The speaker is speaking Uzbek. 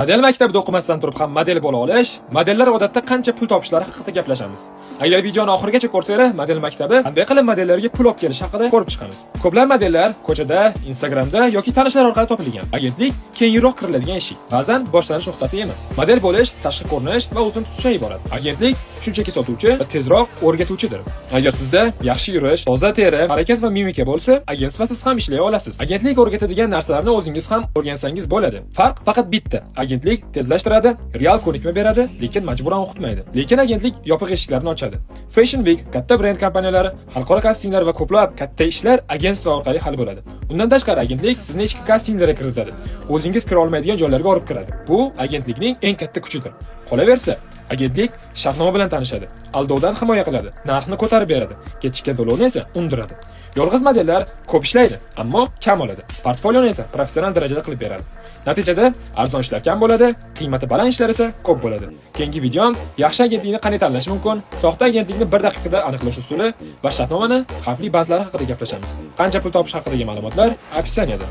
Model maktabida o'qimasdan turib ham model bo'la olish, modellar odatda qancha pul topishlari haqida gaplashamiz. Agar videoni oxirigacha ko'rsanglar, model maktabi qanday qilib modellarga pul olib kelish haqida ko'rib chiqamiz. Ko'plab modellar ko'chada, Instagramda yoki tanishlar orqali topilgan. Agentlik keyinroq kiriladigan eshik. Ba'zan boshlanish nuqtasi emas. Model bo'lish tashqi ko'rinish va o'zini tutishdan iborat. Agentlik shunchaki sotuvchi va tezroq o'rgatuvchidir. Agar sizda yaxshi yurish, toza teri, harakat va mimika bo'lsa, agent sifatisiz ham ishlay olasiz. Agentlik o'rgatadigan narsalarni o'zingiz ham o'rgansangiz bo'ladi. Farq faqat bitta. Agentlik tezlashtiradi, real ko'nikma beradi, lekin majburan o'qitmaydi. Lekin agentlik yopiq eshiklarni ochadi. Fashion Week, katta brend kompaniyalari, xalqaro kastinglar va ko'plab katta ishlar agentство orqali hal bo'ladi. Undan tashqari agentlik sizni ichki kastinglarga kiritadi. O'zingiz kira olmaydigan joylarga olib kiradi. Bu agentlikning eng katta kuchidir. Qolaversa, agentlik shartnoma bilan tanishadi, aldovdan himoya qiladi, narxni ko'tarib beradi, kechikkan to'lovni esa undiradi. Yolg'iz modellar ko'p ishlaydi, ammo kam oladi. Portfolioni esa professional darajada qilib beradi. Natijada arzon ishlar kam bo'ladi, qiymati baland ishlar esa ko'p bo'ladi. Keyingi videom yaxshi agentlikni qanday tanlash mumkin, soxta agentlikni 1 daqiqada aniqlash usuli va shartnomani xavfli bandlari haqida gaplashamiz. Qancha pul topish haqidagi ma'lumotlar opsiyaniyada.